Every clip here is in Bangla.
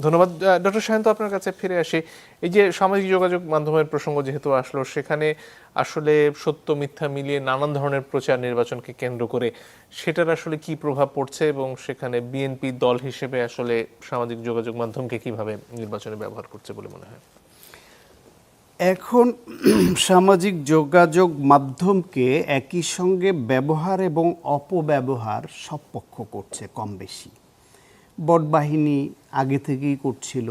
ধন্যবাদ। ডক্টর শায়ন্ত, আপনার কাছে ফিরে আসি। এই যে সামাজিক যোগাযোগ মাধ্যমের প্রসঙ্গ যেহেতু আসলো, সেখানে আসলে সত্য মিথ্যা মিলিয়ে নানান ধরনের প্রচার নির্বাচনকে কেন্দ্র করে, সেটার আসলে কি প্রভাব পড়ছে এবং সেখানে বিএনপি দল হিসেবে আসলে সামাজিক যোগাযোগ মাধ্যমকে কিভাবে নির্বাচনে ব্যবহার করছে বলে মনে হয়? এখন সামাজিক যোগাযোগ মাধ্যমকে একই সঙ্গে ব্যবহার এবং অপব্যবহার সব পক্ষ করছে কম বেশি। বটবাহিনী আগে থেকেই করছিল।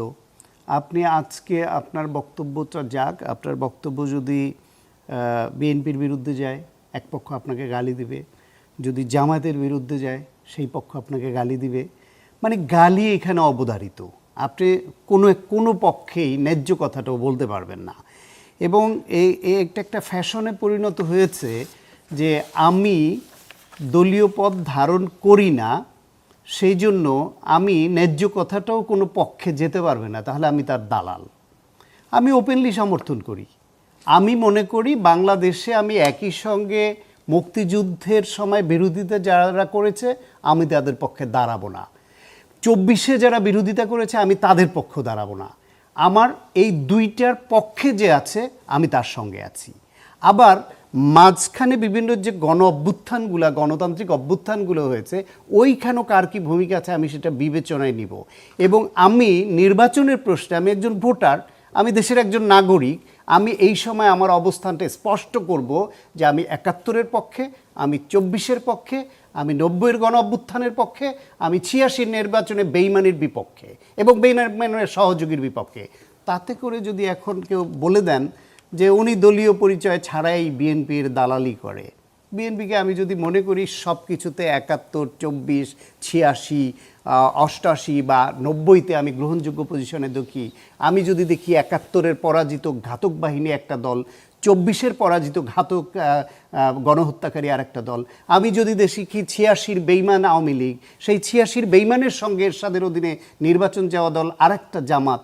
আপনি আজকে আপনার বক্তব্যটা যাক, আপনার বক্তব্য যদি বিএনপির বিরুদ্ধে যায় এক পক্ষ আপনাকে গালি দিবে, যদি জামায়াতের বিরুদ্ধে যায় সেই পক্ষ আপনাকে গালি দিবে। মানে গালি এখানে অবধারিত, আপনি কোনো পক্ষেই ন্যায্য কথাটাও বলতে পারবেন না। এবং এই একটা ফ্যাশনে পরিণত হয়েছে যে আমি দলীয় পদ ধারণ করি না, সেই জন্য আমি ন্যায্য কথাটাও কোনো পক্ষে যেতে পারবে না, তাহলে আমি তার দালাল। আমি ওপেনলি সমর্থন করি। আমি মনে করি বাংলাদেশে আমি একই সঙ্গে মুক্তিযুদ্ধের সময় বিরোধিতা যারা করেছে আমি তাদের পক্ষে দাঁড়াবো না, 24-এ যারা বিরোধিতা করেছে আমি তাদের পক্ষ দাঁড়াবো না। আমার এই দুইটার পক্ষে যে আছে আমি তার সঙ্গে আছি। আবার মাঝখানে বিভিন্ন যে অভ্যুত্থানগুলো, গণতান্ত্রিক অভ্যুত্থানগুলো হয়েছে, ওইখানেও কার কী ভূমিকা আছে আমি সেটা বিবেচনায় নিব। এবং আমি নির্বাচনের প্রশ্নে, আমি একজন ভোটার, আমি দেশের একজন নাগরিক, আমি এই সময় আমার অবস্থানটা স্পষ্ট করব যে আমি 71-এর পক্ষে, আমি 24-এর পক্ষে, আমি 90-এর গণ অভ্যুত্থানের পক্ষে, আমি 86-র নির্বাচনে বেইমানির বিপক্ষে এবং বেইমানের সহযোগীর বিপক্ষে। তাতে করে যদি এখন কেউ বলে দেন যে উনি দলীয় পরিচয় ছাড়াই বিএনপির দালালি করে, বিএনপিকে আমি যদি মনে করি সব কিছুতে 71, 24, 86, 88 বা 90-তে আমি গ্রহণযোগ্য পজিশনে দেখি, আমি যদি দেখি 71-এর পরাজিত ঘাতক বাহিনী একটা দল, 24-এর পরাজিত ঘাতক গণহত্যাকারী আর একটা দল, আমি যদি দেখি 86-র বেইমান আওয়ামী লীগ, সেই 86-র বেইমানের সঙ্গে এরশাদের অধীনে নির্বাচন যাওয়া দল আরেকটা জামাত,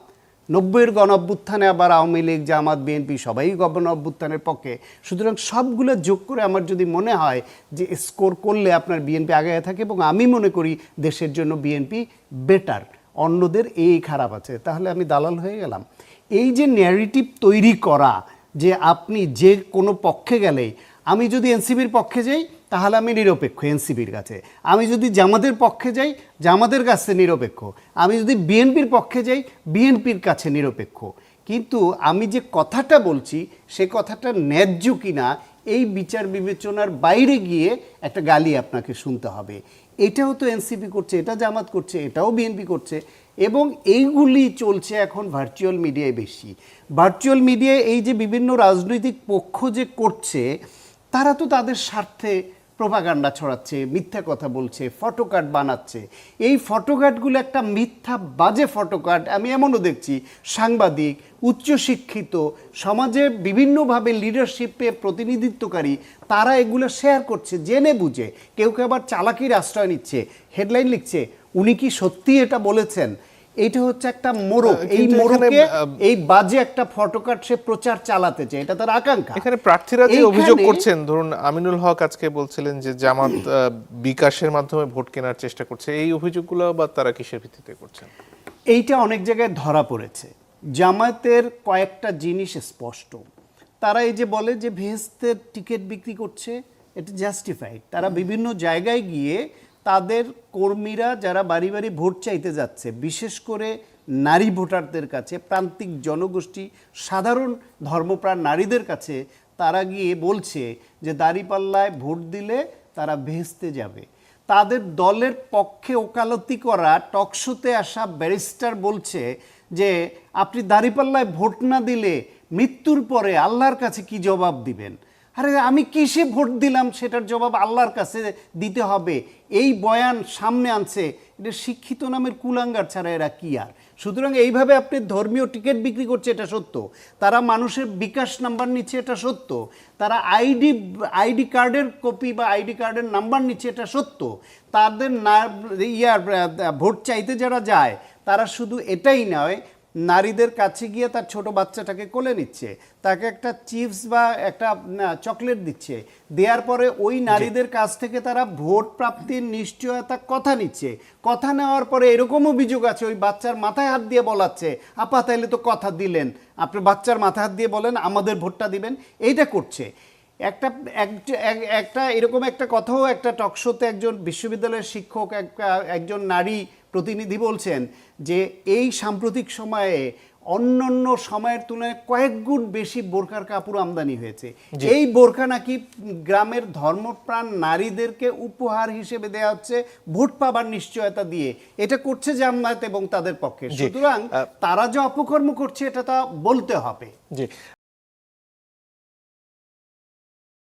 90-এর গণ অভ্যুত্থানে আবার আওয়ামী লীগ, জামাত, বিএনপি সবাই গণ অভ্যুত্থানের পক্ষে। সুতরাং সবগুলো যোগ করে আমার যদি মনে হয় যে স্কোর করলে আপনার বিএনপি আগায় থাকে, এবং আমি মনে করি দেশের জন্য বিএনপি বেটার, অন্যদের এই খারাপ আছে, তাহলে আমি দালাল হয়ে গেলাম। এই যে ন্যারেটিভ তৈরি করা যে আপনি যে কোনো পক্ষে গেলেই, আমি যদি এনসিপির পক্ষে যাই তাহলে আমি নিরপেক্ষ এনসিপির কাছে, আমি যদি জামাতের পক্ষে যাই জামাতের কাছে নিরপেক্ষ, আমি যদি বিএনপির পক্ষে যাই বিএনপির কাছে নিরপেক্ষ। কিন্তু আমি যে কথাটা বলছি সে কথাটা ন্যায্য কিনা এই বিচার বিবেচনার বাইরে গিয়ে একটা গালি আপনাকে শুনতে হবে। এটাও তো এনসিপি করছে, এটা জামাত করছে, এটাও বিএনপি করছে, এবং এইগুলি চলছে এখন ভার্চুয়াল মিডিয়ায় বেশি। ভার্চুয়াল মিডিয়ায় এই যে বিভিন্ন রাজনৈতিক পক্ষ যে করছে, তারা তো তাদের স্বার্থে প্রোপাগান্ডা ছড়াচ্ছে, মিথ্যা কথা বলছে, ফটোকার্ড বানাচ্ছে। এই ফটোকার্ডগুলো একটা মিথ্যা বাজে ফটোকার্ড আমি এমনও দেখছি সাংবাদিক, উচ্চশিক্ষিত, সমাজে বিভিন্নভাবে লিডারশিপে প্রতিনিধিত্বকারী, তারা এগুলো শেয়ার করছে জেনে বুঝে। কেউ কেউ আবার চালাকির আশ্রয় নিচ্ছে, হেডলাইন লিখছে উনি কি সত্যি এটা বলেছেন। এইটা হচ্ছে একটা মোড়ক, এই মোড়কে এই বাজে একটা ফটোকার্ড সে প্রচার চালাতে চায়, এটা তার আকাঙ্ক্ষা। এখানে প্রার্থীরা যে অভিযোগ করছেন, ধরুন আমিনুল হক আজকে বলছিলেন যে জামাত বিকাশের মাধ্যমে ভোট কেনার চেষ্টা করছে, এই অভিযোগগুলো বা তারা কিসের ভিত্তিতে করছেন? এইটা অনেক জায়গায় ধরা পড়েছে। জামায়াতের কয়েকটা জিনিস স্পষ্ট, তারা এই যে বলে যে ভেস্তের টিকিট বিক্রি করছে, এটা জাস্টিফাইড। তারা বিভিন্ন জায়গায় গিয়ে তাদের কর্মীরা যারা বাড়ি বাড়ি ভোট চাইতে যাচ্ছে, বিশেষ করে নারী ভোটারদের কাছে, প্রান্তিক জনগোষ্ঠী, সাধারণ ধর্মপ্রাণ নারীদের কাছে তারা গিয়ে বলছে যে দাঁড়িপাল্লায় ভোট দিলে তারা ভেস্তে যাবে। তাদের দলের পক্ষে ওকালতি করা টকশোতে আসা ব্যারিস্টার বলছে যে আপনি দাঁড়িপাল্লায় ভোট না দিলে মৃত্যুর পরে আল্লাহর কাছে কি জবাব দিবেন। আরে আমি কিসে ভোট দিলাম সেটার জবাব আল্লাহর কাছে দিতে হবে, এই বয়ান সামনে আনছে। এটা শিক্ষিত নামের কুলাঙ্গার ছাড়া এরা কি আর। সুতরাং এইভাবে আপনি ধর্মীয় টিকিট বিক্রি করছে, এটা সত্য। তারা মানুষের বিকাশ নাম্বার নিচ্ছে, এটা সত্য। তারা আইডি কার্ডের কপি বা আইডি কার্ডের নাম্বার নিচ্ছে, এটা সত্য। তাদের ভোট চাইতে যারা যায় তারা শুধু এটাই নয়, নারীদের কাছে গিয়ে তার ছোট বাচ্চাটাকে কোলে নিচ্ছে, তাকে একটা চিপস বা একটা চকলেট দিচ্ছে, দেওয়ার পরে ওই নারীদের কাছ থেকে তারা ভোট প্রাপ্তির নিশ্চয়তা কথা নিচ্ছে। কথা নেওয়ার পরে এরকম অভিযোগ আছে ওই বাচ্চার মাথায় হাত দিয়ে বলাচ্ছে, আপা তাইলে তো কথা দিলেন, আপনি বাচ্চার মাথায় হাত দিয়ে বলেন আমাদের ভোটটা দিবেন, এইটা করছে। একটা এরকম একটা কথাও একটা টকশোতে একজন বিশ্ববিদ্যালয়ের শিক্ষক একজন নারী প্রতিনিধি বলছেন যে এই সাম্প্রতিক সময়ে অন্যান্য সময়ের তুলনায় কয়েক গুণ বেশি বোরকার কাপড় আমদানি হয়েছে। এই বোরকা নাকি গ্রামের ধর্মপ্রাণ নারীদেরকে উপহার হিসেবে দেওয়া হচ্ছে ভোট পাবার নিশ্চয়তা দিয়ে। এটা করছে জামায়াত এবং তাদের পক্ষে। সুতরাং তারা যে অপকর্ম করছে এটা তা বলতে হবে। জি।